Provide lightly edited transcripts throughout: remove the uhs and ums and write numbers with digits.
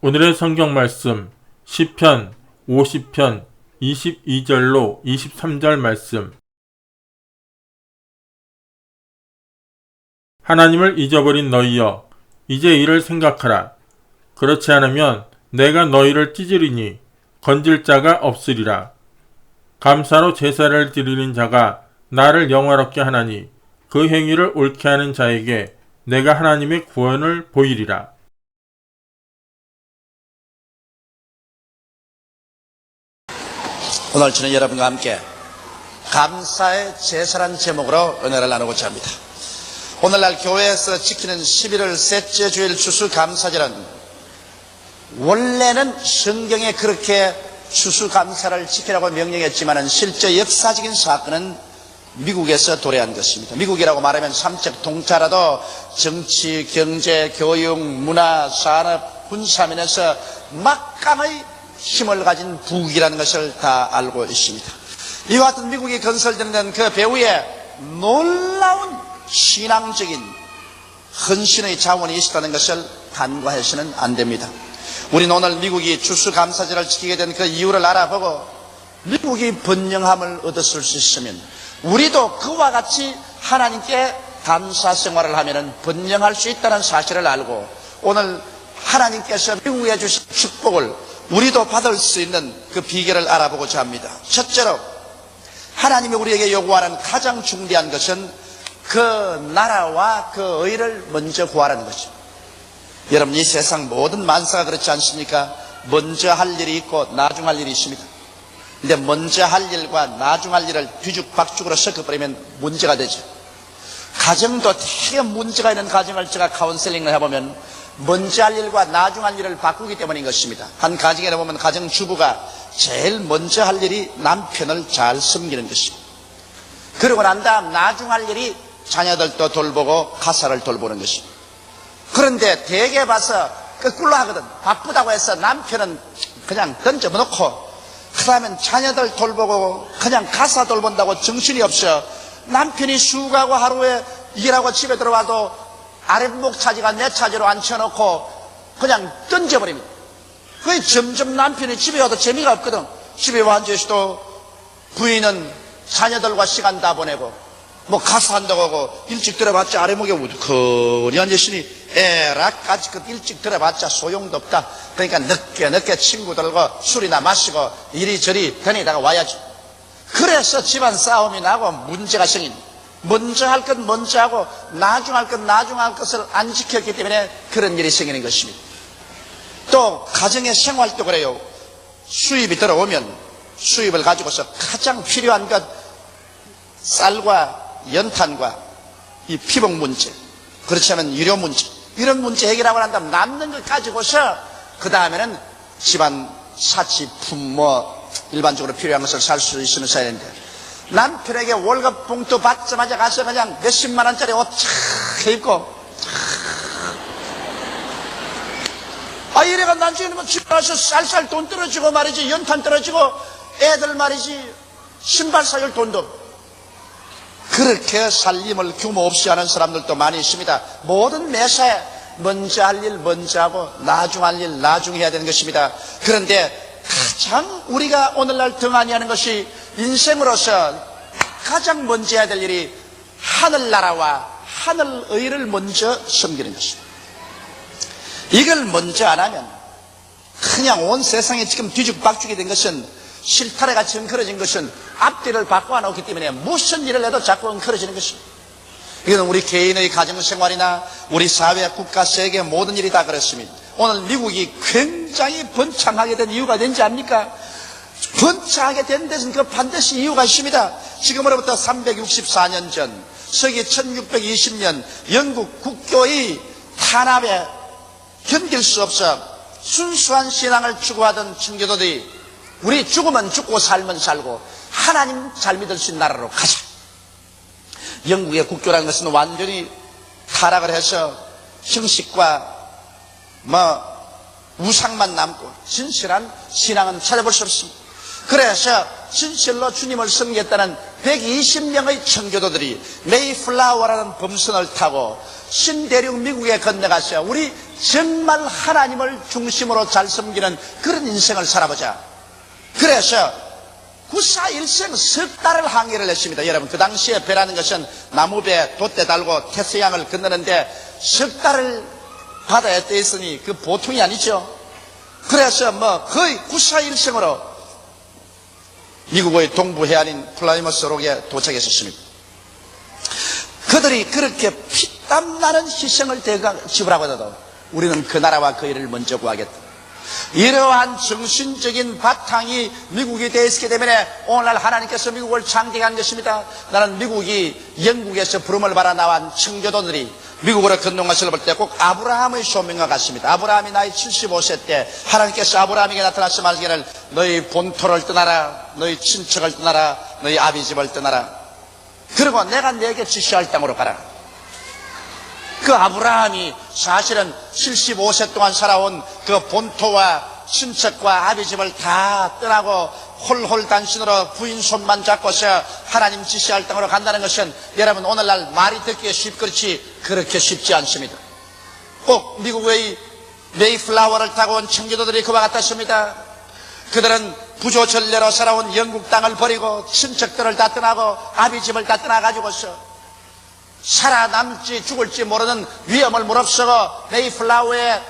오늘의 성경 말씀 시편 50편 22절로 23절 말씀. 하나님을 잊어버린 너희여, 이제 이를 생각하라. 그렇지 않으면 내가 너희를 찢으리니 건질 자가 없으리라. 감사로 제사를 드리는 자가 나를 영화롭게 하나니 그 행위를 옳게 하는 자에게 내가 하나님의 구원을 보이리라. 오늘 저는 여러분과 함께 감사의 제사라는 제목으로 은혜를 나누고자 합니다. 오늘날 교회에서 지키는 11월 셋째 주일 추수감사절은 원래는 성경에 그렇게 추수감사를 지키라고 명령했지만 실제 역사적인 사건은 미국에서 도래한 것입니다. 미국이라고 말하면 삼척 동자라도 정치, 경제, 교육, 문화, 산업, 군사면에서 막강의 힘을 가진 부국이라는 것을 다 알고 있습니다. 이와 같은 미국이 건설되는 그 배후에 놀라운 신앙적인 헌신의 자원이 있었다는 것을 간과해서는 안 됩니다. 우리는 오늘 미국이 추수감사절을 지키게 된 그 이유를 알아보고 미국이 번영함을 얻었을 수 있으면 우리도 그와 같이 하나님께 감사 생활을 하면 번영할 수 있다는 사실을 알고 오늘 하나님께서 미국에 주신 축복을 우리도 받을 수 있는 그 비결을 알아보고자 합니다. 첫째로 하나님이 우리에게 요구하는 가장 중대한 것은 그 나라와 그 의를 먼저 구하라는 것입니다. 여러분, 이 세상 모든 만사가 그렇지 않습니까? 먼저 할 일이 있고 나중할 일이 있습니다. 근데 먼저 할 일과 나중할 일을 뒤죽박죽으로 섞어버리면 문제가 되죠. 가정도 되게 문제가 있는 가정을 제가 카운셀링을 해보면 먼저 할 일과 나중할 일을 바꾸기 때문인 것입니다. 한 가정에 보면 가정주부가 제일 먼저 할 일이 남편을 잘 섬기는 것입니다. 그러고 난 다음 나중할 일이 자녀들도 돌보고 가사를 돌보는 것입니다. 그런데 대개 봐서 거꾸로 하거든. 바쁘다고 해서 남편은 그냥 던져놓고 그러면 자녀들 돌보고 그냥 가사 돌본다고 정신이 없어. 남편이 수고하고 하루에 일하고 집에 들어와도 아랫목 차지가 내 차지로 앉혀놓고 그냥 던져버립니다. 그게 점점 남편이 집에 와도 재미가 없거든. 집에 와 앉아있어도 부인은 자녀들과 시간 다 보내고 뭐 가사한다고 하고 일찍 들어봤자 아랫목에 우두커니 앉아있으니 에라까지 그 일찍 들어봤자 소용도 없다. 그러니까 늦게 친구들과 술이나 마시고 이리저리 다니다가 와야지. 그래서 집안 싸움이 나고 문제가 생긴. 먼저 할 것 먼저 하고 나중 할 것 나중 할 것을 안 지켰기 때문에 그런 일이 생기는 것입니다. 또 가정의 생활도 그래요. 수입이 들어오면 수입을 가지고서 가장 필요한 것 쌀과 연탄과 이 피복 문제, 그렇지 않으면 유료 문제, 이런 문제 해결하고 난 다음 남는 것 가지고서 그 다음에는 집안 사치, 품뭐 일반적으로 필요한 것을 살 수 있으면 써야 되는데 남편에게 월급 봉투 받자마자 가서 그냥 몇십만 원짜리 옷 착 입고 이래가 나중에 집에 가서 쌀쌀 돈 떨어지고 말이지, 연탄 떨어지고 애들 말이지 신발 사줄 돈도 없고. 그렇게 살림을 규모 없이 하는 사람들도 많이 있습니다. 모든 매사에 먼저 할 일 먼저 하고 나중 할 일 나중 해야 되는 것입니다. 그런데 가장 우리가 오늘날 등한히 하는 것이 인생으로서 가장 먼저 해야 될 일이 하늘나라와 하늘의를 먼저 섬기는 것입니다. 이걸 먼저 안 하면 그냥 온 세상에 지금 뒤죽박죽이 된 것은 실타래 같이 엉클어진 것은 앞뒤를 바꿔 놓기 때문에 무슨 일을 해도 자꾸 엉클어지는 것입니다. 이건 우리 개인의 가정생활이나 우리 사회, 국가, 세계 모든 일이 다 그렇습니다. 오늘 미국이 굉장히 번창하게 된 이유가 뭔지 압니까? 번창하게 된 데는 그 반드시 이유가 있습니다. 지금으로부터 364년 전 서기 1620년 영국 국교의 탄압에 견딜 수 없어 순수한 신앙을 추구하던 청교도들이 우리 죽으면 죽고 살면 살고 하나님 잘 믿을 수 있는 나라로 가자. 영국의 국교라는 것은 완전히 타락을 해서 형식과 우상만 남고 진실한 신앙은 찾아볼 수 없습니다. 그래서 진실로 주님을 섬기겠다는 120명의 청교도들이 메이플라워라는 범선을 타고 신대륙 미국에 건너가서 우리 정말 하나님을 중심으로 잘 섬기는 그런 인생을 살아보자. 그래서 94일생 석 달을 항해를 했습니다. 여러분, 그 당시에 배라는 것은 나무배 돛대 달고 태서양을 건너는데 석 달을 바다에 떠 있으니 그 보통이 아니죠. 그래서 거의 94일생으로 미국의 동부 해안인 플라이머스 록에 도착했었습니다. 그들이 그렇게 피땀 나는 희생을 지불하고도 우리는 그 나라와 그 일을 먼저 구하겠다. 이러한 정신적인 바탕이 미국이 되어 있기 때문에 오늘날 하나님께서 미국을 창대한 것입니다. 나는 미국이 영국에서 부름을 받아 나온 청교도들이 미국으로 건너온 것을 볼 때 꼭 아브라함의 소명과 같습니다. 아브라함이 나이 75세 때 하나님께서 아브라함에게 나타나서 말하기를 너희 본토를 떠나라, 너희 친척을 떠나라, 너희 아비집을 떠나라. 그리고 내가 너에게 지시할 땅으로 가라. 그 아브라함이 사실은 75세 동안 살아온 그 본토와 친척과 아비집을 다 떠나고 홀홀 단신으로 부인 손만 잡고서 하나님 지시할 땅으로 간다는 것은 여러분 오늘날 말이 듣기에 쉽그렇지 그렇게 쉽지 않습니다. 꼭 미국의 메이플라워를 타고 온 청교도들이 그와 같았습니다. 그들은 부조전례로 살아온 영국 땅을 버리고 친척들을 다 떠나고 아비집을 다 떠나가지고서 살아남지 죽을지 모르는 위험을 무릅쓰고 메이플라워의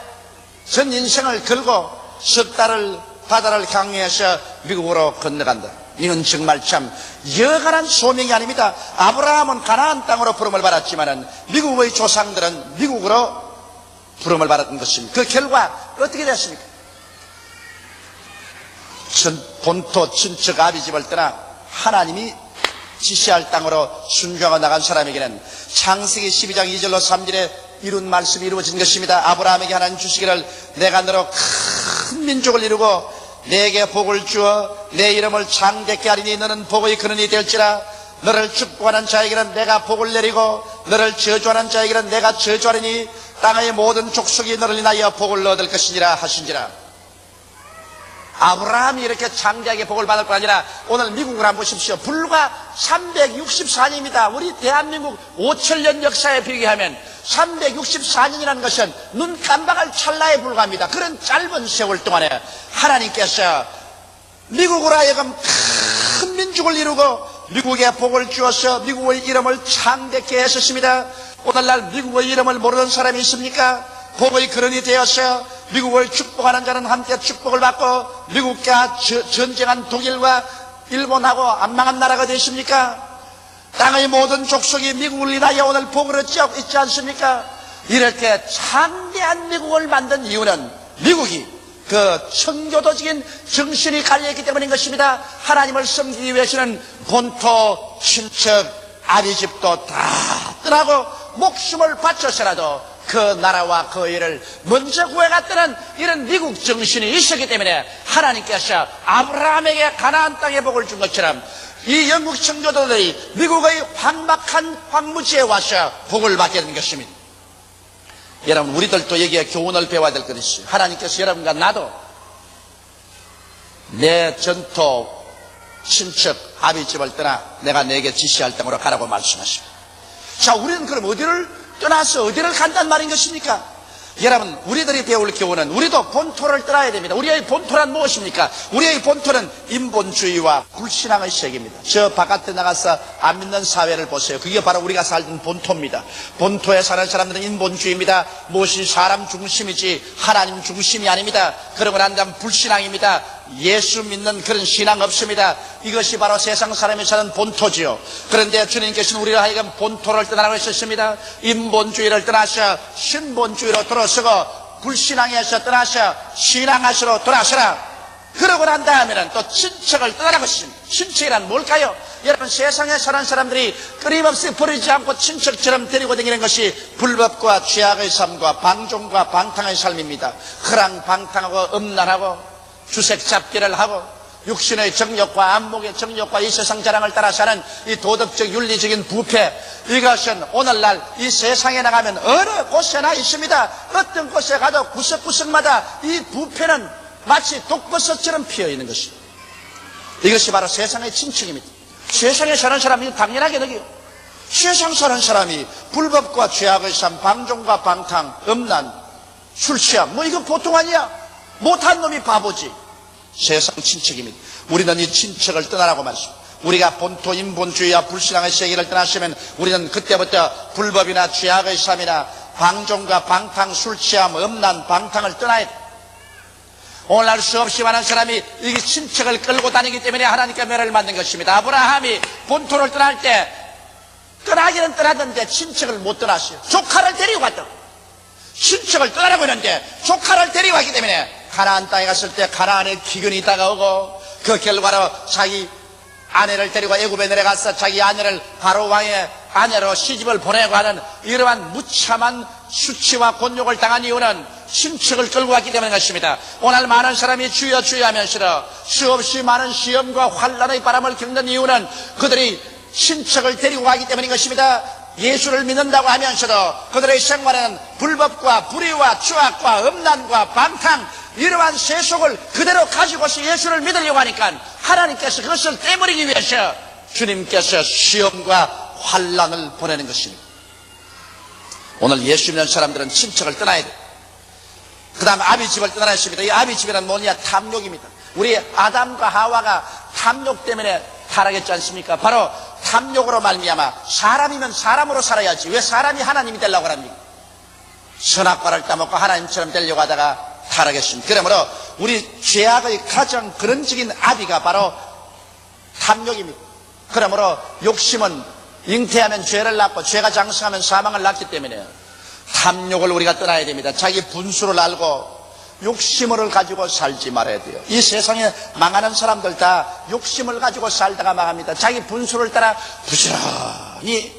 전 인생을 걸고 석 달을 바다를 강해해서 미국으로 건너간다. 이건 정말 참 여간한 소명이 아닙니다. 아브라함은 가나안 땅으로 부름을 받았지만은 미국의 조상들은 미국으로 부름을 받았던 것입니다. 그 결과 어떻게 됐습니까? 본토 친척 아비집을 떠나 하나님이 지시할 땅으로 순종하고 나간 사람에게는 창세기 12장 2절로 3절에 이룬 말씀이 이루어진 것입니다. 아브라함에게 하나님 주시기를 내가 너로 큰 민족을 이루고 내게 복을 주어 내 이름을 창대케 하리니 너는 복의 근원이 될지라. 너를 축복하는 자에게는 내가 복을 내리고 너를 저주하는 자에게는 내가 저주하리니 땅의 모든 족속이 너를 인하여 복을 얻을 것이니라 하신지라. 아브라함이 이렇게 창대하게 복을 받을 뿐 아니라 오늘 미국을 한번 보십시오. 불과 364년입니다. 우리 대한민국 5천년 역사에 비교하면 364년이라는 것은 눈 깜박할 찰나에 불과합니다. 그런 짧은 세월 동안에 하나님께서 미국으로 하여금 큰 민족을 이루고 미국에 복을 주어서 미국의 이름을 창대케 하셨습니다. 오늘날 미국의 이름을 모르는 사람이 있습니까? 복의 근원이 되어서 미국을 축복하는 자는 함께 축복을 받고 미국과 전쟁한 독일과 일본하고 안 망한 나라가 되십니까? 땅의 모든 족속이 미국을 인하여 오늘 복을 얻지 있지 않습니까? 이렇게 창대한 미국을 만든 이유는 미국이 그 청교도적인 정신이 갈려있기 때문인 것입니다. 하나님을 섬기기 위해서는 본토, 친척, 아비집도 다 떠나고 목숨을 바쳐서라도 그 나라와 그 일을 먼저 구해갔다는 이런 미국 정신이 있었기 때문에 하나님께서 아브라함에게 가나안 땅의 복을 준 것처럼 이 영국 청교도들이 미국의 황막한 황무지에 와서 복을 받게 된 것입니다. 여러분 우리들도 여기에 교훈을 배워야 될 것이 하나님께서 여러분과 나도 내 전토 친척 아비집을 떠나 내가 내게 지시할 땅으로 가라고 말씀하십니다. 자, 우리는 그럼 어디를 떠나서 어디를 간단 말인 것입니까? 여러분 우리들이 배울 교훈은 우리도 본토를 떠나야 됩니다. 우리의 본토란 무엇입니까? 우리의 본토는 인본주의와 불신앙의 세계입니다. 저 바깥에 나가서 안 믿는 사회를 보세요. 그게 바로 우리가 살던 본토입니다. 본토에 사는 사람들은 인본주의입니다. 무엇이 사람 중심이지 하나님 중심이 아닙니다. 그러고 난 다음 불신앙입니다. 예수 믿는 그런 신앙 없습니다. 이것이 바로 세상 사람이 사는 본토지요. 그런데 주님께서는 우리를 하여금 본토를 떠나라고 하셨습니다. 인본주의를 떠나서 신본주의로 돌아서고 불신앙에서 떠나서 신앙하시로 돌아서라. 그러고 난 다음에는 또 친척을 떠나라고 하십니다. 친척이란 뭘까요? 여러분 세상에 사는 사람들이 끊임없이 버리지 않고 친척처럼 데리고 다니는 것이 불법과 죄악의 삶과 방종과 방탕의 삶입니다. 허랑방탕하고 음란하고 주색 잡기를 하고 육신의 정욕과 안목의 정욕과 이 세상 자랑을 따라 사는 이 도덕적 윤리적인 부패, 이것은 오늘날 이 세상에 나가면 어느 곳에나 있습니다. 어떤 곳에 가도 구석구석마다 이 부패는 마치 독버섯처럼 피어있는 것입니다. 이것이 바로 세상의 친척입니다. 세상에 사는 사람이 당연하게 느껴요. 세상 사는 사람이 불법과 죄악의 삶, 방종과 방탕, 음란, 술 취함, 뭐 이거 보통 아니야. 못한 놈이 바보지. 세상 친척입니다. 우리는 이 친척을 떠나라고 말씀합니다. 우리가 본토 인본주의와 불신앙의 세계를 떠났으면 우리는 그때부터 불법이나 죄악의 삶이나 방종과 방탕, 술 취함, 음란, 방탕을 떠나야 돼. 오늘날 수없이 많은 사람이 이 친척을 끌고 다니기 때문에 하나님께 멸을 받는 것입니다. 아브라함이 본토를 떠날 때 떠나기는 떠났는데 친척을 못 떠났어요. 조카를 데리고 갔다고. 친척을 떠나라고 했는데 조카를 데리고 갔기 때문에 가나안 땅에 갔을 때 가나안에 기근이 다가오고 그 결과로 자기 아내를 데리고 애굽에 내려가서 자기 아내를 바로 왕의 아내로 시집을 보내고 하는 이러한 무참한 수치와 곤욕을 당한 이유는 친척을 끌고 갔기 때문인 것입니다. 오늘 많은 사람이 주여 주여 하면서 수없이 많은 시험과 환난의 바람을 겪는 이유는 그들이 친척을 데리고 가기 때문인 것입니다. 예수를 믿는다고 하면서도 그들의 생활에는 불법과 불의와 추악과 음란과 방탕 이러한 세속을 그대로 가지고서 예수를 믿으려고 하니까 하나님께서 그것을 떼버리기 위해서 주님께서 시험과 환난을 보내는 것입니다. 오늘 예수 믿는 사람들은 친척을 떠나야 돼요. 그 다음 아비집을 떠나야 했습니다. 이 아비집이란 뭐냐? 탐욕입니다. 우리 아담과 하와가 탐욕 때문에 타락했지 않습니까? 바로 탐욕으로 말미암아 사람이면 사람으로 살아야지 왜 사람이 하나님이 되려고 합니까? 선악과를 따먹고 하나님처럼 되려고 하다가 타락했습니다. 그러므로 우리 죄악의 가장 근원적인 아비가 바로 탐욕입니다. 그러므로 욕심은 잉태하면 죄를 낳고 죄가 장성하면 사망을 낳기 때문에 탐욕을 우리가 떠나야 됩니다. 자기 분수를 알고 욕심을 가지고 살지 말아야 돼요. 이 세상에 망하는 사람들 다 욕심을 가지고 살다가 망합니다. 자기 분수를 따라 부지런히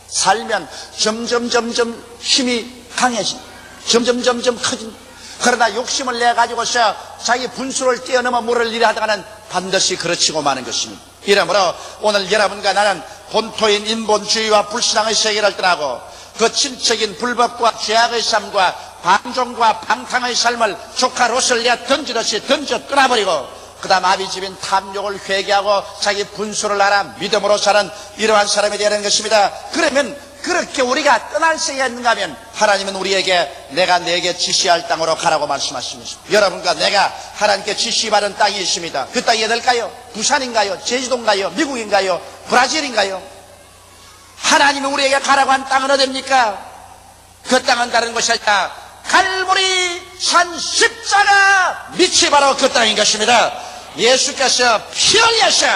살면 점점 힘이 강해진다. 점점 커진다. 그러나 욕심을 내 가지고서 자기 분수를 뛰어넘어 물을 일에 하다가는 반드시 그르치고 마는 것입니다. 이러므로 오늘 여러분과 나는 본토인 인본주의와 불신앙의 세계를 떠나고 그 친척인 불법과 죄악의 삶과 방종과 방탕의 삶을 조카 롯을 내 던지듯이 던져 떠나버리고 그 다음 아비집인 탐욕을 회개하고 자기 분수를 알아 믿음으로 사는 이러한 사람이 되는 것입니다. 그러면 그렇게 우리가 떠날 수가 있는가 하면 하나님은 우리에게 내가 내게 지시할 땅으로 가라고 말씀하십니다. 여러분과 내가 하나님께 지시받은 땅이 있습니다. 그 땅이 어딜까요? 부산인가요? 제주도인가요? 미국인가요? 브라질인가요? 하나님이 우리에게 가라고 한 땅은 어딥니까? 그 땅은 다른 것이 아니라 갈보리 산 십자가 밑이 바로 그 땅인 것입니다. 예수께서 피 흘려서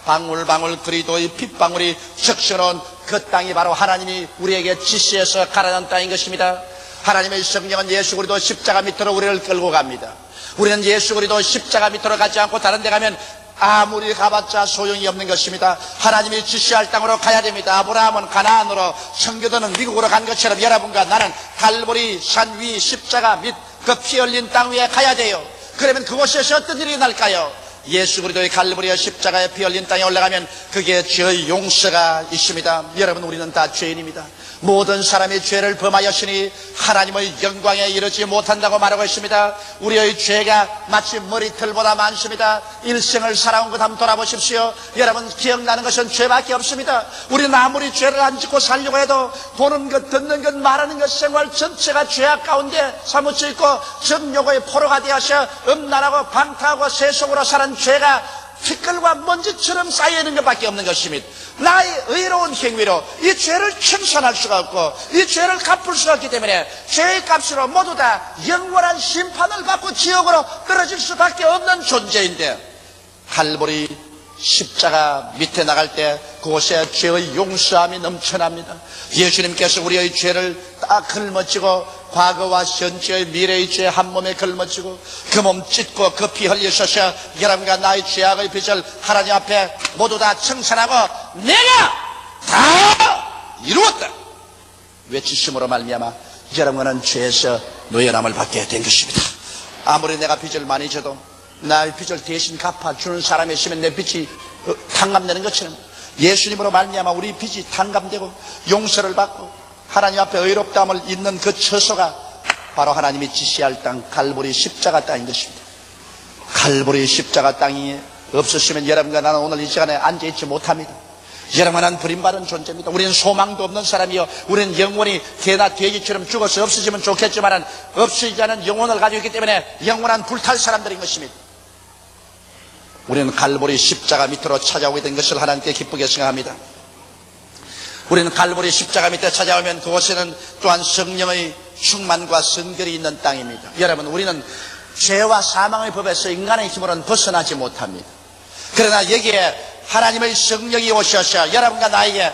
방울방울 그리도의 핏방울이 적셔놓은 그 땅이 바로 하나님이 우리에게 지시해서 가라는 땅인 것입니다. 하나님의 성령은 예수 그리스도 십자가 밑으로 우리를 끌고 갑니다. 우리는 예수 그리스도 십자가 밑으로 가지 않고 다른 데 가면 아무리 가봤자 소용이 없는 것입니다. 하나님이 지시할 땅으로 가야 됩니다. 아브라함은 가나안으로, 청교도는 미국으로 간 것처럼 여러분과 나는 갈보리 산 위 십자가 밑 그 피 흘린 땅 위에 가야 돼요. 그러면 그곳에서 어떤 일이 날까요? 예수 그리스도의 갈보리와 십자가에 피 흘린 땅에 올라가면 그게 죄의 용서가 있습니다. 여러분, 우리는 다 죄인입니다. 모든 사람이 죄를 범하였으니 하나님의 영광에 이르지 못한다고 말하고 있습니다. 우리의 죄가 마치 머리털보다 많습니다. 일생을 살아온 것 한번 돌아보십시오. 여러분, 기억나는 것은 죄밖에 없습니다. 우리는 아무리 죄를 안 짓고 살려고 해도 보는 것, 듣는 것, 말하는 것, 생활 전체가 죄악 가운데 사무쳐 있고 정욕의 포로가 되어서 음란하고 방탕하고 세속으로 사는 죄가 티끌과 먼지처럼 쌓여있는 것밖에 없는 것입니다. 나의 의로운 행위로 이 죄를 청산할 수가 없고 이 죄를 갚을 수가 없기 때문에 죄의 값으로 모두 다 영원한 심판을 받고 지옥으로 떨어질 수밖에 없는 존재인데, 갈보리 십자가 밑에 나갈 때 그곳에 죄의 용서함이 넘쳐납니다. 예수님께서 우리의 죄를 다 걸머지고 과거와 현재의 미래의 죄 한 몸에 걸머지고 그 몸 찢고 그 피 흘리셔서 여러분과 나의 죄악의 빚을 하나님 앞에 모두 다 청산하고 내가 다 이루었다 외치심으로 말미암아 여러분은 죄에서 노연함을 받게 된 것입니다. 아무리 내가 빚을 많이 져도 나의 빚을 대신 갚아주는 사람이 있으면 내 빚이 탕감되는 것처럼 예수님으로 말미암아 우리 빚이 탕감되고 용서를 받고 하나님 앞에 의롭다함을 잇는 그 처소가 바로 하나님이 지시할 땅 갈보리 십자가 땅인 것입니다. 갈보리 십자가 땅이 없었으면 여러분과 나는 오늘 이 시간에 앉아있지 못합니다. 여러분은 버림받은 존재입니다. 우리는 소망도 없는 사람이요, 우리는 영원히 개나 돼지처럼 죽어서 없어지면 좋겠지만 없어지지 않은 영혼을 가지고 있기 때문에 영원한 불탈 사람들인 것입니다. 우리는 갈보리 십자가 밑으로 찾아오게 된 것을 하나님께 기쁘게 생각합니다. 우리는 갈보리 십자가 밑에 찾아오면 그곳에는 또한 성령의 충만과 성결이 있는 땅입니다. 여러분, 우리는 죄와 사망의 법에서 인간의 힘으로는 벗어나지 못합니다. 그러나 여기에 하나님의 성령이 오셔서 여러분과 나에게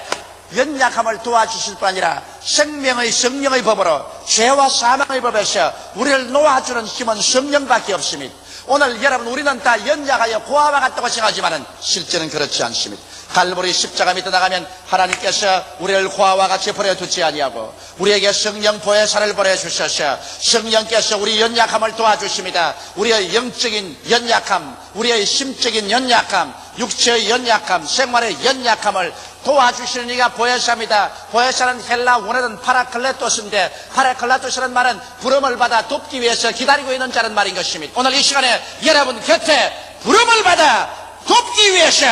연약함을 도와주실 뿐 아니라 생명의 성령의 법으로 죄와 사망의 법에서 우리를 놓아주는 힘은 성령밖에 없습니다. 오늘 여러분, 우리는 다 연약하여 고아와 같다고 생각하지만 실제는 그렇지 않습니다. 갈보리 십자가 밑에 나가면 하나님께서 우리를 고아와 같이 버려두지 아니하고 우리에게 성령 보혜사를 보내주셔서 성령께서 우리 연약함을 도와주십니다. 우리의 영적인 연약함, 우리의 심적인 연약함, 육체의 연약함, 생활의 연약함을 도와주시는 이가 보혜사입니다. 보혜사는 헬라 원어는 파라클레토스인데, 파라클레토스라는 말은 부름을 받아 돕기 위해서 기다리고 있는 자는 말인 것입니다. 오늘 이 시간에 여러분 곁에 부름을 받아 돕기 위해서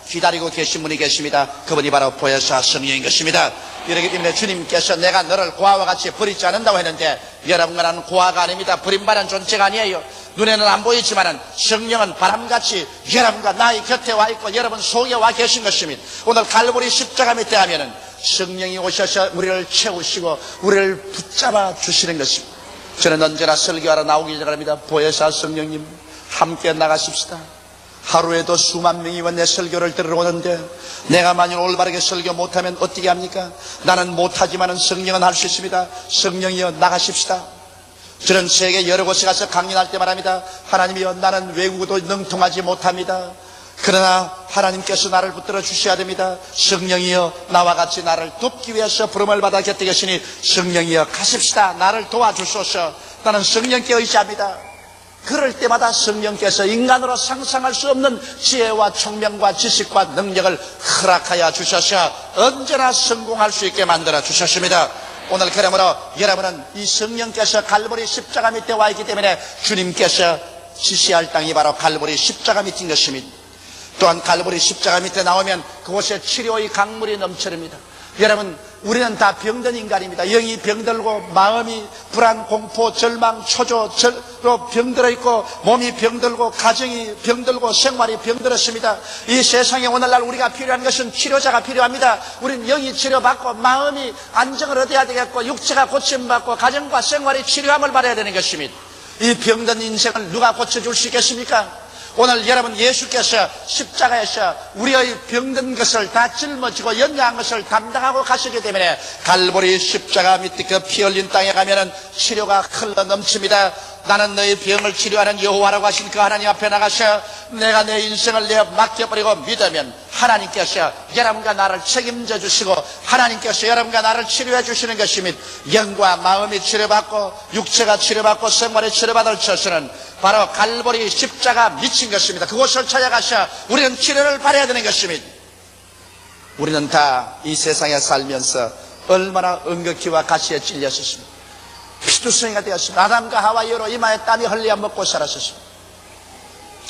기다리고 계신 분이 계십니다. 그분이 바로 보혜사 성령인 것입니다. 이렇기 때문에 주님께서 내가 너를 고아와 같이 버리지 않는다고 했는데, 여러분과 나는 고아가 아닙니다. 버림받은 존재가 아니에요. 눈에는 안 보이지만 성령은 바람같이 여러분과 나의 곁에 와 있고 여러분 속에 와 계신 것입니다. 오늘 갈보리 십자가 밑에 하면은 성령이 오셔서 우리를 채우시고 우리를 붙잡아 주시는 것입니다. 저는 언제나 설교하러 나오기 전합니다. 보혜사 성령님 함께 나가십시다. 하루에도 수만 명이 내 설교를 들으러 오는데 내가 만일 올바르게 설교 못하면 어떻게 합니까? 나는 못하지만 성령은 할 수 있습니다. 성령이여 나가십시다. 저는 세계 여러 곳에 가서 강연할 때 말합니다. 하나님이여, 나는 외국어도 능통하지 못합니다. 그러나 하나님께서 나를 붙들어 주셔야 됩니다. 성령이여, 나와 같이 나를 돕기 위해서 부름을 받아 곁에 계시니 성령이여 가십시다. 나를 도와주소서. 나는 성령께 의지합니다. 그럴 때마다 성령께서 인간으로 상상할 수 없는 지혜와 총명과 지식과 능력을 허락하여 주셔서 언제나 성공할 수 있게 만들어 주셨습니다. 오늘 그러므로 여러분은 이 성령께서 갈보리 십자가 밑에 와 있기 때문에 주님께서 지시할 땅이 바로 갈보리 십자가 밑인 것입니다. 또한 갈보리 십자가 밑에 나오면 그곳에 치료의 강물이 넘쳐납니다. 여러분, 우리는 다 병든 인간입니다. 영이 병들고 마음이 불안, 공포, 절망, 초조로 병들어 있고 몸이 병들고 가정이 병들고 생활이 병들었습니다. 이 세상에 오늘날 우리가 필요한 것은 치료자가 필요합니다. 우리는 영이 치료받고 마음이 안정을 얻어야 되겠고 육체가 고침받고 가정과 생활이 치료함을 받아야 되는 것입니다. 이 병든 인생을 누가 고쳐줄 수 있겠습니까? 오늘 여러분, 예수께서 십자가에서 우리의 병든 것을 다 짊어지고 연약한 것을 담당하고 가시기 때문에 갈보리 십자가 밑에 그 피 흘린 땅에 가면은 치료가 흘러 넘칩니다. 나는 너의 병을 치료하는 여호와라고 하신 그 하나님 앞에 나가서 내가 내 인생을 내어 맡겨버리고 믿으면 하나님께서 여러분과 나를 책임져 주시고 하나님께서 여러분과 나를 치료해 주시는 것입니다. 영과 마음이 치료받고 육체가 치료받고 생활이 치료받을 처소는 바로 갈보리 십자가 미친 것입니다. 그곳을 찾아가서 우리는 치료를 받아야 되는 것입니다. 우리는 다 이 세상에 살면서 얼마나 은극히와 가시에 찔렸었습니다. 피투성이가 되었습니다. 아담과 하와이로 이마에 땀이 흘려 먹고 살았었습니다.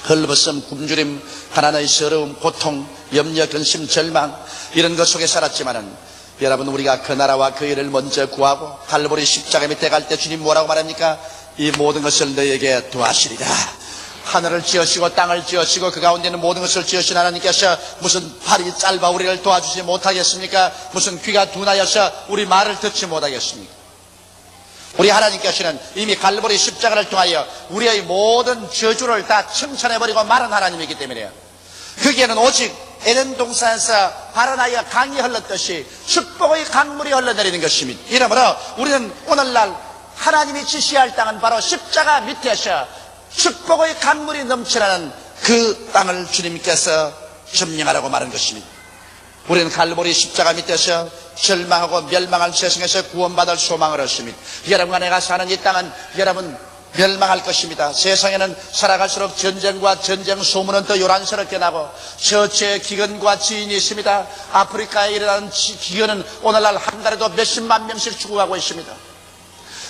헐벗음, 굶주림, 가난의 서러움, 고통, 염려, 근심, 절망 이런 것 속에 살았지만은 여러분, 우리가 그 나라와 그 일을 먼저 구하고 갈보리 십자가 밑에 갈 때 주님 뭐라고 말합니까? 이 모든 것을 너에게 도하시리라. 하늘을 지으시고 땅을 지으시고 그 가운데는 모든 것을 지으신 하나님께서 무슨 팔이 짧아 우리를 도와주지 못하겠습니까? 무슨 귀가 둔하여서 우리 말을 듣지 못하겠습니까? 우리 하나님께서는 이미 갈보리 십자가를 통하여 우리의 모든 저주를 다 청산해버리고 마른 하나님이기 때문에요. 거기에는 오직 에덴 동산에서 발원하여 강이 흘렀듯이 축복의 강물이 흘러내리는 것입니다. 이러므로 우리는 오늘날 하나님이 지시할 땅은 바로 십자가 밑에서 축복의 강물이 넘쳐나는 그 땅을 주님께서 점령하라고 말한 것입니다. 우리는 갈보리 십자가 밑에서 절망하고 멸망한 세상에서 구원받을 소망을 얻습니다. 여러분과 내가 사는 이 땅은 여러분 멸망할 것입니다. 세상에는 살아갈수록 전쟁과 전쟁 소문은 더 요란스럽게 나고 저체의 기근과 지인이 있습니다. 아프리카에 일어나는 기근은 오늘날 한 달에도 몇십만 명씩 죽어가고 있습니다.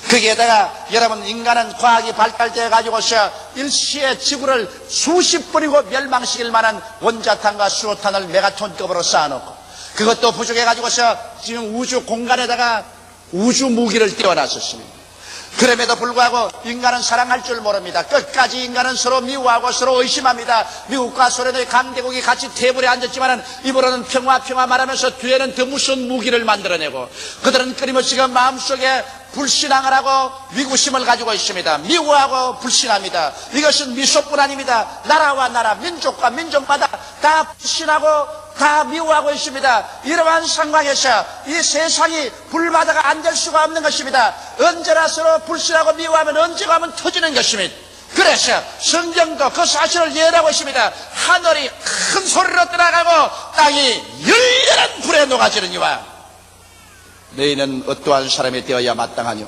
거기에다가 여러분, 인간은 과학이 발달되어 가지고서 일시에 지구를 수십 번이고 멸망시킬 만한 원자탄과 수소탄을 메가톤급으로 쌓아놓고 그것도 부족해가지고서 지금 우주 공간에다가 우주 무기를 띄워놨었습니다. 그럼에도 불구하고 인간은 사랑할 줄 모릅니다. 끝까지 인간은 서로 미워하고 서로 의심합니다. 미국과 소련의 강대국이 같이 테이블에 앉았지만은 입으로는 평화 말하면서 뒤에는 더 무서운 무기를 만들어내고 그들은 끊임없이 그 마음속에 불신앙을 하고 위구심을 가지고 있습니다. 미워하고 불신합니다. 이것은 미소뿐 아닙니다. 나라와 나라, 민족과 민족마다 다 불신하고 다 미워하고 있습니다. 이러한 상황에서 이 세상이 불바다가 안 될 수가 없는 것입니다. 언제나 서로 불신하고 미워하면 언제가 하면 터지는 것입니다. 그래서 성경도 그 사실을 예언하고 있습니다. 하늘이 큰 소리로 떠나가고 땅이 열렬한 불에 녹아지느니와 너희는 어떠한 사람이 되어야 마땅하뇨.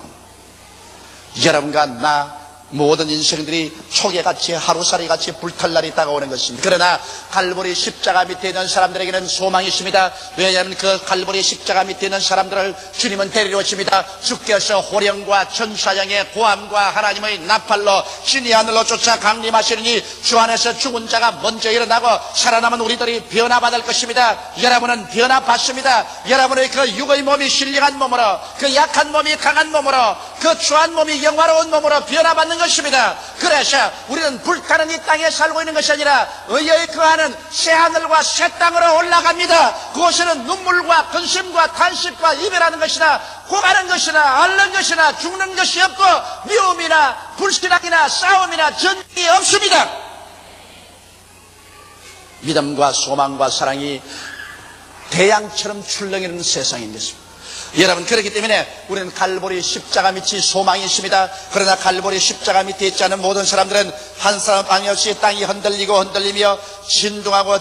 여러분과 나 모든 인생들이 초계같이 하루살이같이 불탈 날이 다가오는 것입니다. 그러나 갈보리 십자가 밑에 있는 사람들에게는 소망이 있습니다. 왜냐하면 그 갈보리 십자가 밑에 있는 사람들을 주님은 데리러 오십니다. 주께서 호령과 천사장의 고함과 하나님의 나팔로 신이 하늘로 쫓아 강림하시느니 주 안에서 죽은 자가 먼저 일어나고 살아남은 우리들이 변화받을 것입니다. 여러분은 변화받습니다. 여러분의 그 육의 몸이 신령한 몸으로, 그 약한 몸이 강한 몸으로, 그 추한 몸이 영화로운 몸으로 변화받는 것입니다. 그래서 우리는 불타는 이 땅에 살고 있는 것이 아니라 의에 거하는 새하늘과 새 땅으로 올라갑니다. 그곳에는 눈물과 근심과 탄식과 이별하는 것이나 고가는 것이나 앓는 것이나 죽는 것이 없고 미움이나 불신앙이나 싸움이나 전쟁이 없습니다. 믿음과 소망과 사랑이 태양처럼 출렁이는 세상인 것입니다. 여러분, 그렇기 때문에 우리는 갈보리 십자가 밑이 소망이 있습니다. 그러나 갈보리 십자가 밑에 있지 않은 모든 사람들은 한 사람 방해 없이 땅이 흔들리며 진동하고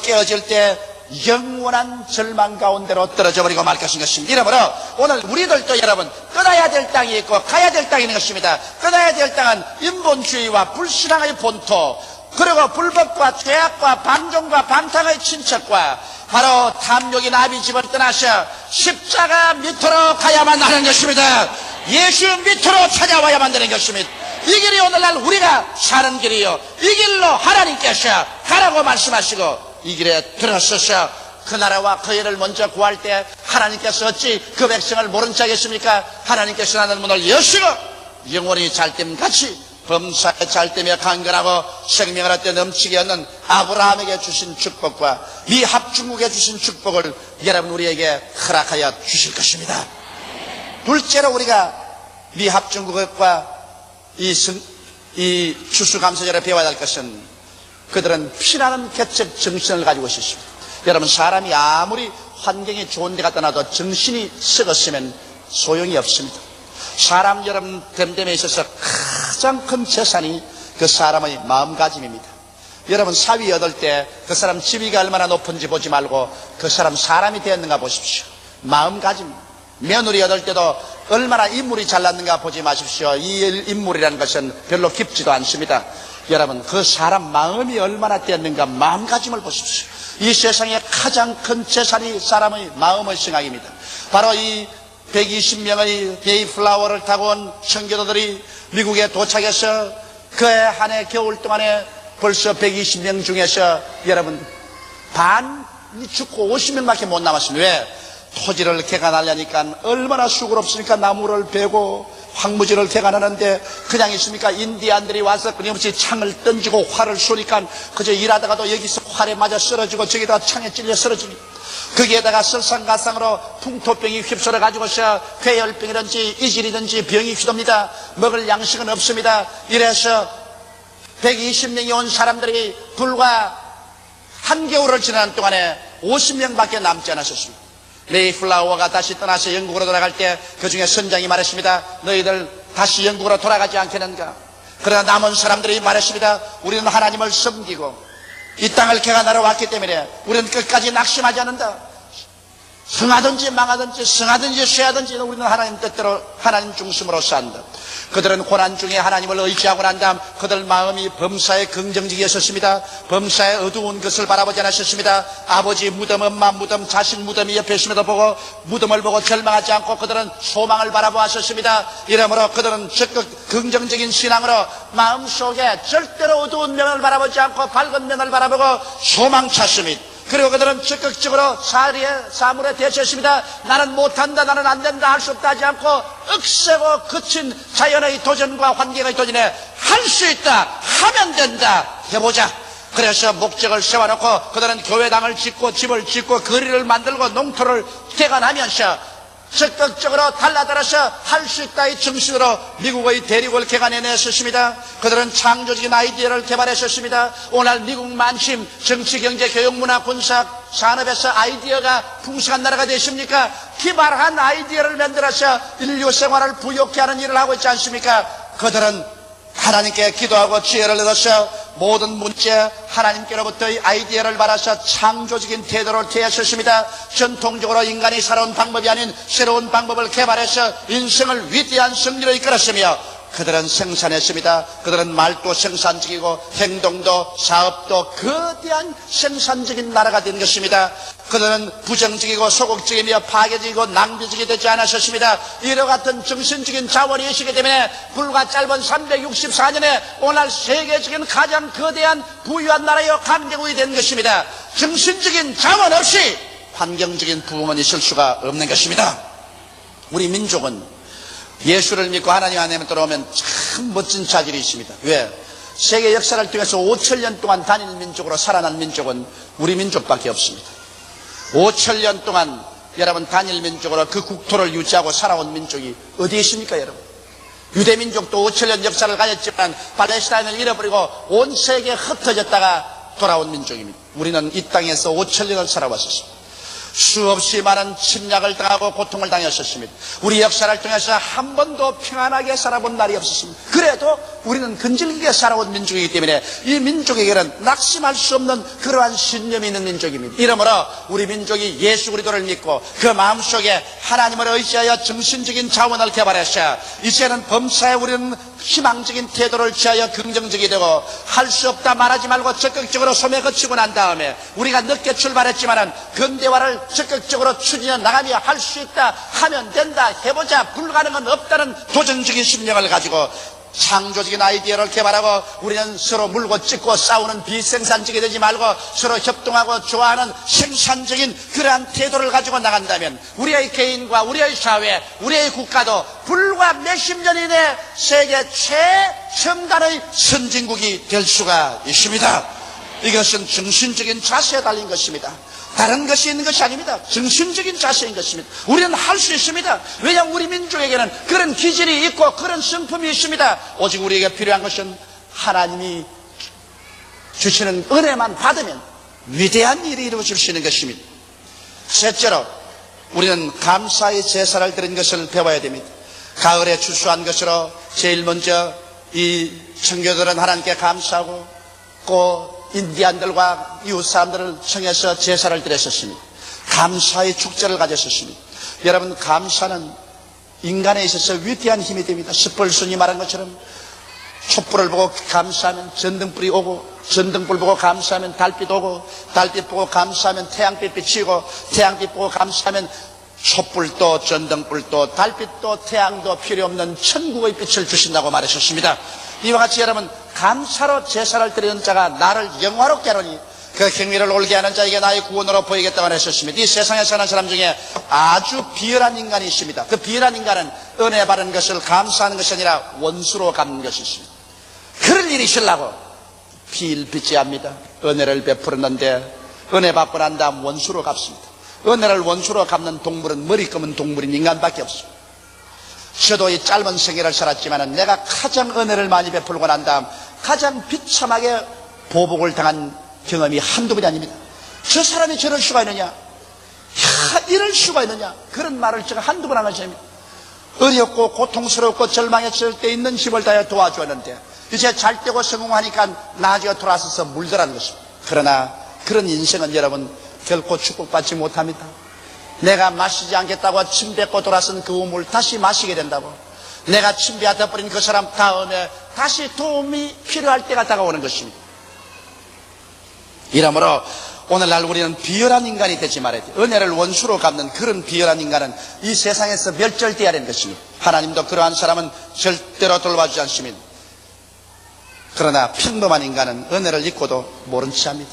깨어질 때 영원한 절망 가운데로 떨어져 버리고 말 것인 것입니다. 이러므로 오늘 우리들도 여러분 떠나야 될 땅이 있고 가야 될 땅이 있는 것입니다. 떠나야 될 땅은 인본주의와 불신앙의 본토, 그리고 불법과 죄악과 방종과 방탕의 친척과 바로 탐욕이 나비 집을 떠나서 십자가 밑으로 가야만 하는 것입니다. 예수 밑으로 찾아와야만 되는 것입니다. 이 길이 오늘날 우리가 사는 길이요, 이 길로 하나님께서 가라고 말씀하시고 이 길에 들어서서 그 나라와 그 일을 먼저 구할 때 하나님께서 어찌 그 백성을 모른 척하겠습니까? 하나님께서 하늘 문을 여시고 영원히 잘됨같이 범사에 잘되며 강건하고 생명을 얻되 넘치게 얻는 아브라함에게 주신 축복과 미 합중국에 주신 축복을 여러분 우리에게 허락하여 주실 것입니다. 둘째로 우리가 미 합중국과 이 추수감사절에 배워야 할 것은 그들은 피나는 개척 정신을 가지고 있습니다. 여러분, 사람이 아무리 환경이 좋은 데 갖다 놔도 정신이 썩었으면 소용이 없습니다. 사람 여러분 됨됨에 있어서 가장 큰 재산이 그 사람의 마음가짐입니다. 여러분, 사위 얻을 때 그 사람 지위가 얼마나 높은지 보지 말고 그 사람 사람이 되었는가 보십시오. 마음가짐. 며느리 얻을 때도 얼마나 인물이 잘났는가 보지 마십시오. 이 인물이라는 것은 별로 깊지도 않습니다. 여러분, 그 사람 마음이 얼마나 되었는가 마음가짐을 보십시오. 이 세상에 가장 큰 재산이 사람의 마음의 생각입니다. 바로 이 120명의 베이플라워를 타고 온 청교도들이 미국에 도착해서 그해 한 해 겨울 동안에 벌써 120명 중에서 여러분 반이 죽고 50명밖에 못 남았습니다. 왜? 토지를 개간하려니까 얼마나 수고롭습니까? 나무를 베고 황무지를 개간하는데 그냥 있습니까? 인디안들이 와서 끊임없이 창을 던지고 활을 쏘니까 그저 일하다가도 여기서 활에 맞아 쓰러지고 저기다가 창에 찔려 쓰러집니다. 거기에다가 설상가상으로 풍토병이 휩쓸어 가지고서 폐혈병이든지 이질이든지 병이 휘돕니다. 먹을 양식은 없습니다. 이래서 120명이 온 사람들이 불과 한겨울을 지나는 동안에 50명밖에 남지 않았었습니다. 메이플라워가 다시 떠나서 영국으로 돌아갈 때 그 중에 선장이 말했습니다. 너희들 다시 영국으로 돌아가지 않겠는가? 그러나 남은 사람들이 말했습니다. 우리는 하나님을 섬기고 이 땅을 개간하러 왔기 때문에 우리는 끝까지 낙심하지 않는다. 승하든지 망하든지 승하든지 쇠하든지 우리는 하나님 뜻대로 하나님 중심으로 산다. 그들은 고난 중에 하나님을 의지하고 난 다음 그들 마음이 범사에 긍정적이었습니다. 범사에 어두운 것을 바라보지 않았습니다. 아버지 무덤, 엄마 무덤, 자신 무덤이 옆에 있음에도 보고 무덤을 보고 절망하지 않고 그들은 소망을 바라보았었습니다. 이러므로 그들은 적극 긍정적인 신앙으로 마음속에 절대로 어두운 면을 바라보지 않고 밝은 면을 바라보고 소망 찾습니다. 그리고 그들은 적극적으로 사물에 대처했습니다. 나는 못한다, 나는 안 된다, 할 수 없다 하지 않고 억세고 거친 자연의 도전과 환경의 도전에 할 수 있다, 하면 된다, 해보자. 그래서 목적을 세워놓고 그들은 교회당을 짓고 집을 짓고 거리를 만들고 농토를 개간하면서 적극적으로 달라들어서 할 수 있다의 정신으로 미국의 대륙을 개간해냈었습니다. 그들은 창조적인 아이디어를 개발했었습니다. 오늘 미국 만심 정치, 경제, 교육, 문화, 군사, 산업에서 아이디어가 풍성한 나라가 되십니까? 기발한 아이디어를 만들어서 인류 생활을 부욕케 하는 일을 하고 있지 않습니까? 그들은 하나님께 기도하고 지혜를 얻어서 모든 문제 하나님께로부터의 아이디어를 받아서 창조적인 태도를 취했습니다. 전통적으로 인간이 살아온 방법이 아닌 새로운 방법을 개발해서 인생을 위대한 승리로 이끌었으며 그들은 생산했습니다. 그들은 말도 생산적이고 행동도 사업도 거대한 생산적인 나라가 된 것입니다. 그들은 부정적이고 소극적이며 파괴적이고 낭비적이 되지 않았었습니다. 이와 같은 정신적인 자원이 있기 때문에 불과 짧은 364년에 오늘 세계적인 가장 거대한 부유한 나라여 강대국이 된 것입니다. 정신적인 자원 없이 환경적인 부흥은 있을 수가 없는 것입니다. 우리 민족은 예수를 믿고 하나님 안에 들어오면 참 멋진 자질이 있습니다. 왜? 세계 역사를 통해서 5천년 동안 단일 민족으로 살아난 민족은 우리 민족밖에 없습니다. 5천년 동안 여러분 단일 민족으로 그 국토를 유지하고 살아온 민족이 어디에 있습니까, 여러분? 유대민족도 5천년 역사를 가졌지만 팔레스타인을 잃어버리고 온 세계에 흩어졌다가 돌아온 민족입니다. 우리는 이 땅에서 5천년을 살아왔었습니다. 수없이 많은 침략을 당하고 고통을 당했었습니다. 우리 역사를 통해서 한 번도 평안하게 살아본 날이 없었습니다. 그래도 우리는 근질기게 살아온 민족이기 때문에 이 민족에게는 낙심할 수 없는 그러한 신념이 있는 민족입니다. 이러므로 우리 민족이 예수 그리스도를 믿고 그 마음속에 하나님을 의지하여 정신적인 자원을 개발했어야 이제는 범사에 우리는 희망적인 태도를 취하여 긍정적이 되고 할 수 없다 말하지 말고 적극적으로 소매 거치고 난 다음에 우리가 늦게 출발했지만은 근대화를 적극적으로 추진해 나가며 할 수 있다, 하면 된다, 해보자, 불가능은 없다는 도전적인 심령을 가지고 창조적인 아이디어를 개발하고 우리는 서로 물고 찢고 싸우는 비생산적이 되지 말고 서로 협동하고 좋아하는 생산적인 그러한 태도를 가지고 나간다면 우리의 개인과 우리의 사회, 우리의 국가도 불과 몇십 년 이내 세계 최첨단의 선진국이 될 수가 있습니다. 이것은 정신적인 자세에 달린 것입니다. 다른 것이 있는 것이 아닙니다. 정신적인 자세인 것입니다. 우리는 할 수 있습니다. 왜냐하면 우리 민족에게는 그런 기질이 있고 그런 성품이 있습니다. 오직 우리에게 필요한 것은 하나님이 주시는 은혜만 받으면 위대한 일이 이루어질 수 있는 것입니다. 셋째로 우리는 감사의 제사를 드린 것을 배워야 됩니다. 가을에 추수한 것으로 제일 먼저 이 청교들은 하나님께 감사하고 또 인디안들과 이웃 사람들을 청해서 제사를 드렸었습니다. 감사의 축제를 가졌었습니다. 여러분, 감사는 인간에 있어서 위대한 힘이 됩니다. 스펄슨이 말한 것처럼 촛불을 보고 감사하면 전등불이 오고, 전등불 보고 감사하면 달빛 오고, 달빛 보고 감사하면 태양빛 비치고, 태양빛 보고 감사하면 촛불도 전등불도 달빛도 태양도 필요 없는 천국의 빛을 주신다고 말하셨습니다. 이와 같이 여러분, 감사로 제사를 드리는 자가 나를 영화롭게 하노니 그 경미를 올게 하는 자에게 나의 구원으로 보이겠다고 하셨습니다. 이 세상에 사는 사람 중에 아주 비열한 인간이 있습니다. 그 비열한 인간은 은혜 받은 것을 감사하는 것이 아니라 원수로 갚는 것이 있습니다. 그럴 일이 있으려고 비일비재합니다. 은혜를 베풀었는데 은혜 받고 난 다음 원수로 갚습니다. 은혜를 원수로 갚는 동물은 머리 검은 동물인 인간밖에 없습니다. 저도 이 짧은 생애를 살았지만 내가 가장 은혜를 많이 베풀고 난 다음 가장 비참하게 보복을 당한 경험이 한두 번이 아닙니다. 저 사람이 저럴 수가 있느냐, 이럴 수가 있느냐, 그런 말을 제가 한두 번 한 것이 아닙니다. 어렵고 고통스럽고 절망했을 때 있는 힘을 다해 도와주었는데 이제 잘 되고 성공하니까 나중에 돌아서서 물더라는 것입니다. 그러나 그런 인생은 여러분 결코 축복받지 못합니다. 내가 마시지 않겠다고 침 뱉고 돌아선 그 우물 다시 마시게 된다고, 내가 침 뱉어버린 그 사람 다음에 다시 도움이 필요할 때가 다가오는 것입니다. 이러므로 오늘날 우리는 비열한 인간이 되지 말아야 돼. 은혜를 원수로 갚는 그런 비열한 인간은 이 세상에서 멸절되어야 하는 것입니다. 하나님도 그러한 사람은 절대로 돌봐주지 않습니다. 그러나 평범한 인간은 은혜를 잊고도 모른 체 합니다.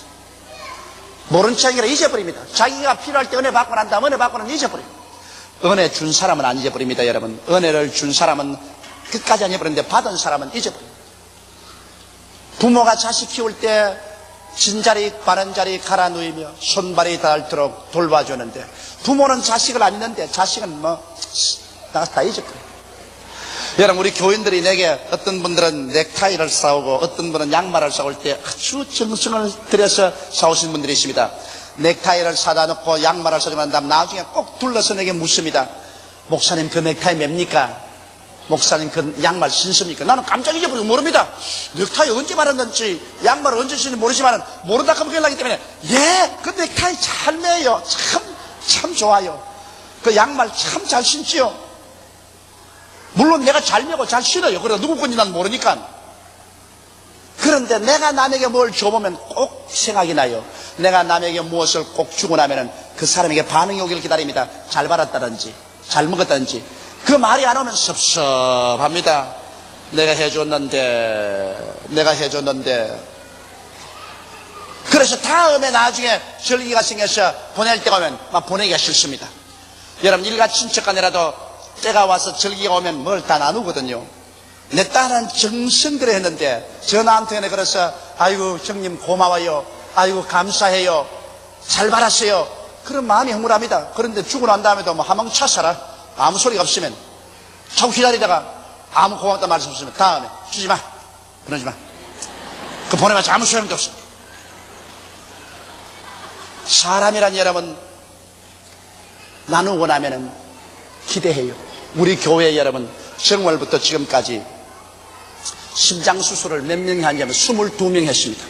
모른 척이라 잊어버립니다. 자기가 필요할 때 은혜 받고 난 다음 은혜 받고 나면 잊어버립니다. 은혜 준 사람은 안 잊어버립니다, 여러분. 은혜를 준 사람은 끝까지 안 잊어버리는데 받은 사람은 잊어버립니다. 부모가 자식 키울 때 진자리 바른자리 갈아 누이며 손발이 닳도록 돌봐주는데 부모는 자식을 안 잊는데 자식은 다 잊어버려요. 여러분, 우리 교인들이 내게 어떤 분들은 넥타이를 사오고 어떤 분은 양말을 사올 때 아주 정성을 들여서 사오신 분들이 있습니다. 넥타이를 사다 놓고 양말을 사주고 난 다음 나중에 꼭 둘러서 내게 묻습니다. 목사님, 그 넥타이 맵니까? 목사님, 그 양말 신습니까? 나는 깜짝 잊어버리고 모릅니다. 넥타이 언제 말았는지 양말을 언제 신는지 모르지만 모른다 하면 연락이기 때문에 그 넥타이 잘 매요. 참 좋아요. 그 양말 참 잘 신지요. 물론 내가 잘 매고 잘 신어요. 그러나 누구 건지 난 모르니까. 그런데 내가 남에게 뭘 줘보면 꼭 생각이 나요. 내가 남에게 무엇을 꼭 주고 나면은 그 사람에게 반응이 오기를 기다립니다. 잘 받았다든지 잘 먹었다든지. 그 말이 안 오면 섭섭합니다. 내가 해줬는데 그래서 다음에 나중에 절기가 생겨서 보낼 때가 오면 막 보내기가 싫습니다. 여러분, 일가 친척간이라도 때가 와서 절기가 오면 뭘 다 나누거든요. 내 딸은 정성들여 했는데 저 나한테 그래서 아이고 형님 고마워요, 아이고 감사해요, 잘 받았어요, 그런 마음이 허물합니다. 그런데 주고 난 다음에도 하망차 살아. 아무 소리가 없으면 자꾸 기다리다가 아무 고맙다 말씀 없으면 다음에 주지마, 그러지마, 그 보내봤자 아무 소용도 없어. 사람이란 여러분 나누고 나면은 기대해요. 우리 교회 여러분 정월부터 지금까지 심장 수술을 몇 명이 하냐면 22명 했습니다.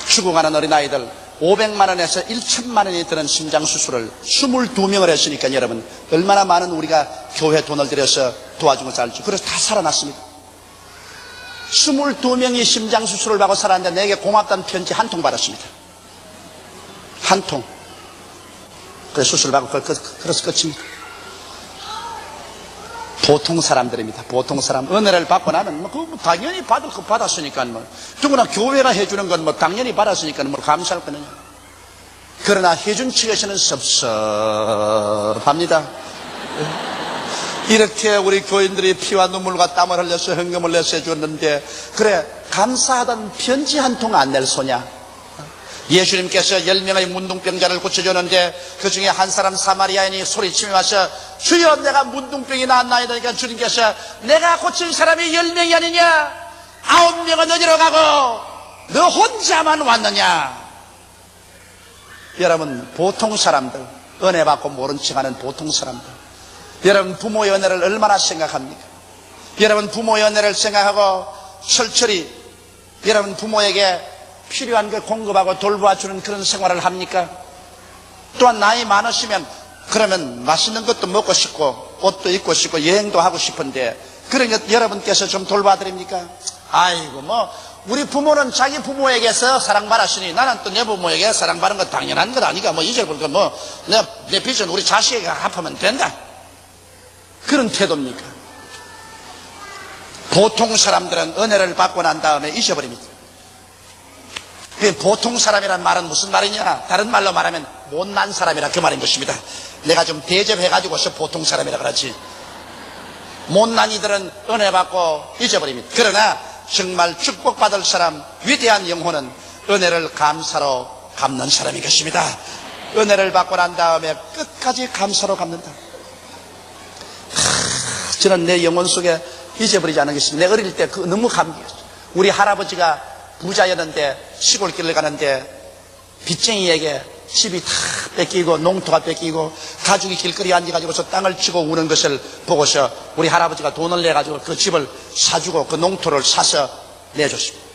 죽어가는 어린아이들 500만 원에서 1천만 원이 드는 심장 수술을 22명을 했으니까 여러분 얼마나 많은 우리가 교회 돈을 들여서 도와준 것을 알죠. 그래서 다 살아났습니다. 22명이 심장 수술을 받고 살았는데 내게 고맙다는 편지 한 통 받았습니다. 한 통. 그래서 수술 받고 그래서 끝입니다. 보통 사람들입니다. 보통 사람. 은혜를 받고 나면 당연히 받을 거 받았으니까 누구나 교회가 해주는 건 당연히 받았으니까 감사할 거느냐. 그러나 해준 측에서는 섭섭합니다. 이렇게 우리 교인들이 피와 눈물과 땀을 흘려서 헌금을 내서 해줬는데 그래 감사하다는 편지 한 통 안 낼 소냐. 예수님께서 10명의 문둥병자를 고쳐줬는데 그 중에 한 사람 사마리아인이 소리치며 와서 주여 내가 문둥병이 나았나이다니까 주님께서 내가 고친 사람이 10명이 아니냐, 9명은 어디로 가고 너 혼자만 왔느냐. 여러분, 보통 사람들, 은혜 받고 모른 척하는 보통 사람들, 여러분 부모의 은혜를 얼마나 생각합니까? 여러분 부모의 은혜를 생각하고 철저히 여러분 부모에게 필요한 걸 공급하고 돌봐주는 그런 생활을 합니까? 또한 나이 많으시면 그러면 맛있는 것도 먹고 싶고 옷도 입고 싶고 여행도 하고 싶은데 그러니까 여러분께서 좀 돌봐드립니까? 아이고 우리 부모는 자기 부모에게서 사랑받았으니 나는 또 내 부모에게 사랑받은 거 당연한 것 아니까 잊어버리고 내 빚은 우리 자식에게 갚으면 된다, 그런 태도입니까? 보통 사람들은 은혜를 받고 난 다음에 잊어버립니다. 보통 사람이란 말은 무슨 말이냐? 다른 말로 말하면 못난 사람이라 그 말인 것입니다. 내가 좀 대접해가지고서 보통 사람이라 그렇지. 못난 이들은 은혜 받고 잊어버립니다. 그러나 정말 축복받을 사람, 위대한 영혼은 은혜를 감사로 갚는 사람인 것입니다. 은혜를 받고 난 다음에 끝까지 감사로 갚는다. 저는 내 영혼 속에 잊어버리지 않은 것입니다. 내 어릴 때 너무 감기였어요. 우리 할아버지가 부자였는데 시골길을 가는데 빚쟁이에게 집이 다 뺏기고 농토가 뺏기고 가족이 길거리에 앉아가지고서 땅을 치고 우는 것을 보고서 우리 할아버지가 돈을 내가지고 그 집을 사주고 그 농토를 사서 내줬습니다.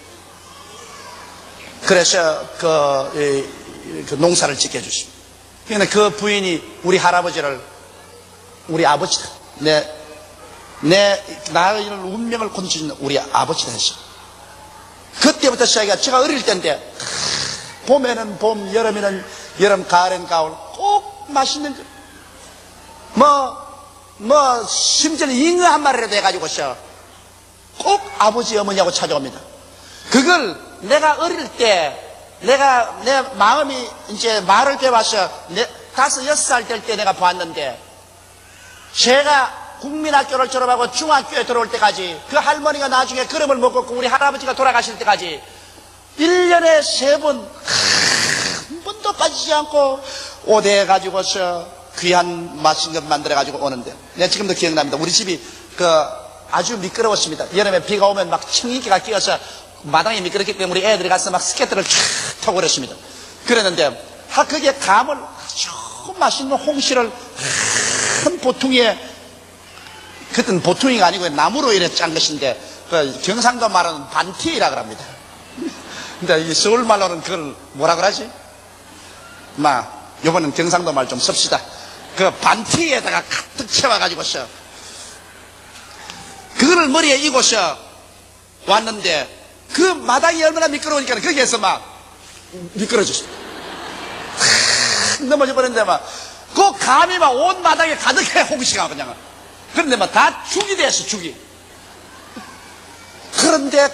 그래서 그 농사를 짓게 해줬습니다. 그러니까 그 부인이 우리 할아버지를 우리 아버지다, 나의 운명을 건진 우리 아버지다 했어요. 그때부터 시작이가 제가 어릴 때인데 봄에는 봄, 여름에는 여름, 가을엔 가을 꼭 맛있는 심지어는 잉어 한 마리라도 해가지고서 꼭 아버지 어머니하고 찾아옵니다. 그걸 내가 어릴 때 내 마음이 이제 말을 배워서 5, 6살 될 때 내가 보았는데, 제가 국민학교를 졸업하고 중학교에 들어올 때까지, 그 할머니가 나중에 그름을 못 걷고 우리 할아버지가 돌아가실 때까지 1년에 3번 한 번도 빠지지 않고 오대 가지고서 귀한 맛있는 것 만들어 가지고 오는데, 내가 지금도 기억납니다. 우리 집이 아주 미끄러웠습니다. 여름에 비가 오면 막 청인기가 끼어서 마당이 미끄럽기 때문에 우리 애들이 가서 막 스케이트를 쫙 타고 그랬습니다. 그랬는데 거기에 감을 아주 맛있는 홍시를 큰 보퉁이에, 그때는 보퉁이가 아니고 나무로 이렇게 짠 것인데, 경상도 말로는 반티라 그럽니다. 근데 이 서울 말로는 그걸 뭐라 그러지? 요번엔 경상도 말 좀 씁시다. 그 반티에다가 가득 채워가지고서 그거를 머리에 이고서 왔는데, 그 마당이 얼마나 미끄러우니까 거기에서 막 미끄러졌어. 넘어져 버렸는데 그 감이 온 마당에 가득해, 홍시가 그냥. 그런데 다 죽이 됐어, 죽이. 그런데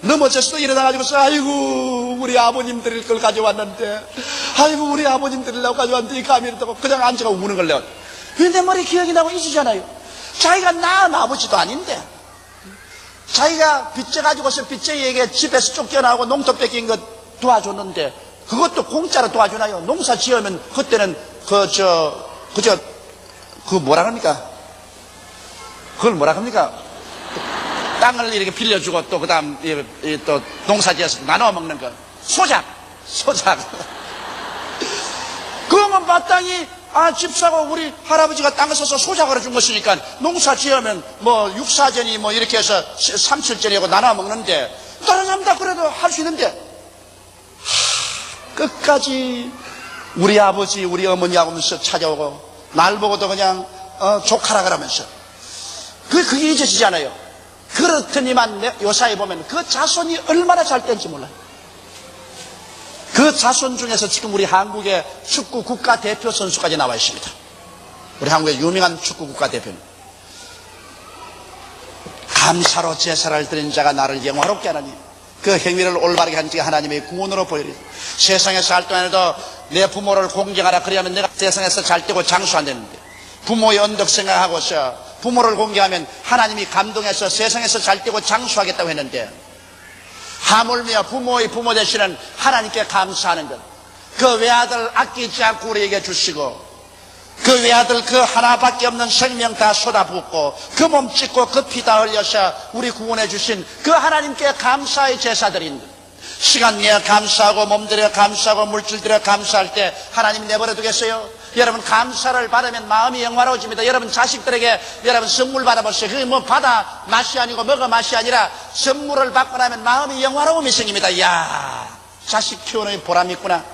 넘어져서 일어나가지고서, 아이고, 우리 아버님들일 걸 가져왔는데, 아이고, 우리 아버님들이라고 가져왔는데, 이 감이 이렇다고 그냥 앉아가 우는 걸 내가. 내 머리 기억이 나고 잊으잖아요. 자기가 낳은 아버지도 아닌데, 자기가 빚져가지고서 빚쟁이에게 집에서 쫓겨나고 농토 뺏긴 것 도와줬는데, 그것도 공짜로 도와주나요? 농사 지으면 그때는 뭐라 합니까? 그걸 뭐라 합니까? 땅을 이렇게 빌려주고 또 그다음 또 농사 지어서 나눠 먹는 거. 소작. 그러면 마땅히 집 사고 우리 할아버지가 땅을 사서 소작으로 준 것이니까 농사 지으면 육사전이 이렇게 해서 삼칠전이고 나눠 먹는데, 다른 사람 다 그래도 할 수 있는데, 끝까지 우리 아버지 우리 어머니 하면서 찾아오고 날 보고도 그냥 조카라 그러면서 그게 잊어지지 않아요. 그렇더니만 요사에 보면 그 자손이 얼마나 잘 된지 몰라요. 그 자손 중에서 지금 우리 한국의 축구 국가대표 선수까지 나와 있습니다. 우리 한국의 유명한 축구 국가대표는. 감사로 제사를 드린 자가 나를 영화롭게 하나니 그 행위를 올바르게 한 자가 하나님의 구원으로 보이리. 세상에서 살 동안에도 내 부모를 공경하라. 그래야면 내가 세상에서 잘 되고 장수 안 되는데, 부모의 언덕 생각하고서 부모를 공경하면 하나님이 감동해서 세상에서 잘 되고 장수하겠다고 했는데, 하물며 부모의 부모 되시는 하나님께 감사하는 것, 그 외아들 아끼지 않고 우리에게 주시고, 그 외아들 그 하나밖에 없는 생명 다 쏟아붓고 그 몸 찢고 그 피 다 흘려서 우리 구원해 주신 그 하나님께 감사의 제사드린 것, 시간 내어 감사하고 몸 들여 감사하고 물질 들여 감사할 때 하나님 내버려 두겠어요? 여러분, 감사를 받으면 마음이 영화로워집니다. 여러분 자식들에게 여러분 선물 받아보세요. 그게 받아 맛이 아니고 먹어 맛이 아니라 선물을 받고 나면 마음이 영화로움이 생깁니다. 이야, 자식 키우는 보람이 있구나.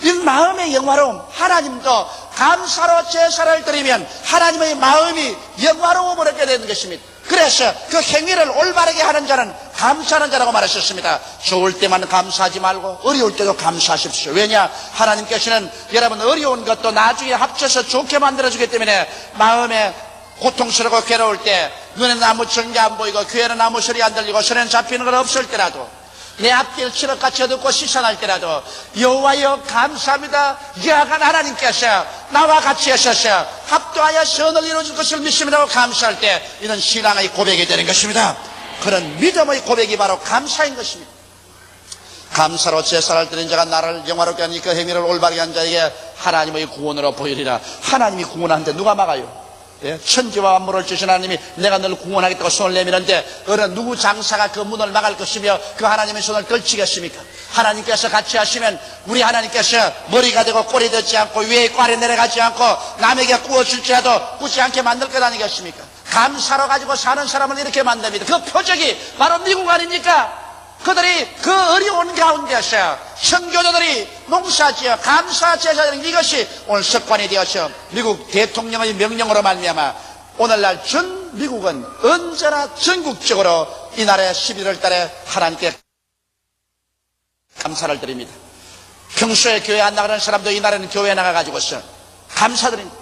이 마음의 영화로움, 하나님도 감사로 제사를 드리면 하나님의 마음이 영화로움을 얻게 되는 것입니다. 그래서 그 행위를 올바르게 하는 자는 감사하는 자라고 말하셨습니다. 좋을 때만 감사하지 말고 어려울 때도 감사하십시오. 왜냐? 하나님께서는 여러분 어려운 것도 나중에 합쳐서 좋게 만들어주기 때문에, 마음에 고통스럽고 괴로울 때, 눈에는 아무 전개 안 보이고 귀에는 아무 소리 안 들리고 손에는 잡히는 건 없을 때라도, 내 앞길 칠흑같이 어둡고 시선할 때라도 여호와여 감사합니다. 여하간 하나님께서 나와 같이 하셔서 합도하여 선을 이루어줄 것을 믿습니다고 감사할 때, 이는 신앙의 고백이 되는 것입니다. 그런 믿음의 고백이 바로 감사인 것입니다. 감사로 제사를 드린 자가 나를 영화롭게 하니 그 행위를 올바르게 한 자에게 하나님의 구원으로 보이리라. 하나님이 구원하는데 누가 막아요? 예? 천지와 만물을 주신 하나님이 내가 너를 구원하겠다고 손을 내미는데, 어느 누구 장사가 그 문을 막을 것이며 그 하나님의 손을 떨치겠습니까? 하나님께서 같이 하시면 우리 하나님께서 머리가 되고 꼴이 되지 않고 위에 꽈리 내려가지 않고 남에게 구워줄지라도 꾸지 않게 만들 것 아니겠습니까? 감사로 가지고 사는 사람을 이렇게 만듭니다. 그 표적이 바로 미국 아닙니까? 그들이 그 어려운 가운데서 선교도들이 농사지어 감사 제사드리는 이것이 오늘 습관이 되어서 미국 대통령의 명령으로 말미암아 오늘날 전 미국은 언제나 전국적으로 이날의 11월 달에 하나님께 감사를 드립니다. 평소에 교회 안 나가는 사람도 이날에는 교회에 나가가지고서 감사드립니다.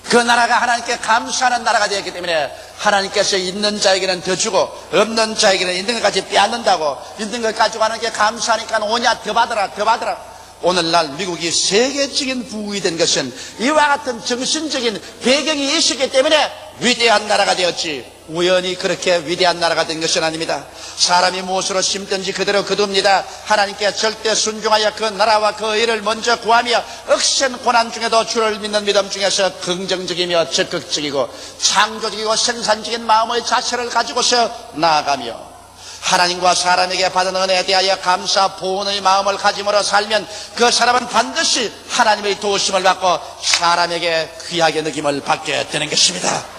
그 나라가 하나님께 감사하는 나라가 되었기 때문에 하나님께서 있는 자에게는 더 주고 없는 자에게는 있는 것까지 빼앗는다고, 있는 것 가지고 하나님께 감사하니까 오냐 더 받아라 더 받아라. 오늘날 미국이 세계적인 부국이 된 것은 이와 같은 정신적인 배경이 있었기 때문에 위대한 나라가 되었지, 우연히 그렇게 위대한 나라가 된 것은 아닙니다. 사람이 무엇으로 심든지 그대로 거둡니다. 하나님께 절대 순종하여 그 나라와 그 일을 먼저 구하며 억센 고난 중에도 주를 믿는 믿음 중에서 긍정적이며 적극적이고 창조적이고 생산적인 마음의 자세를 가지고서 나아가며 하나님과 사람에게 받은 은혜에 대하여 감사 보온의 마음을 가짐으로 살면 그 사람은 반드시 하나님의 도우심을 받고 사람에게 귀하게 느낌을 받게 되는 것입니다.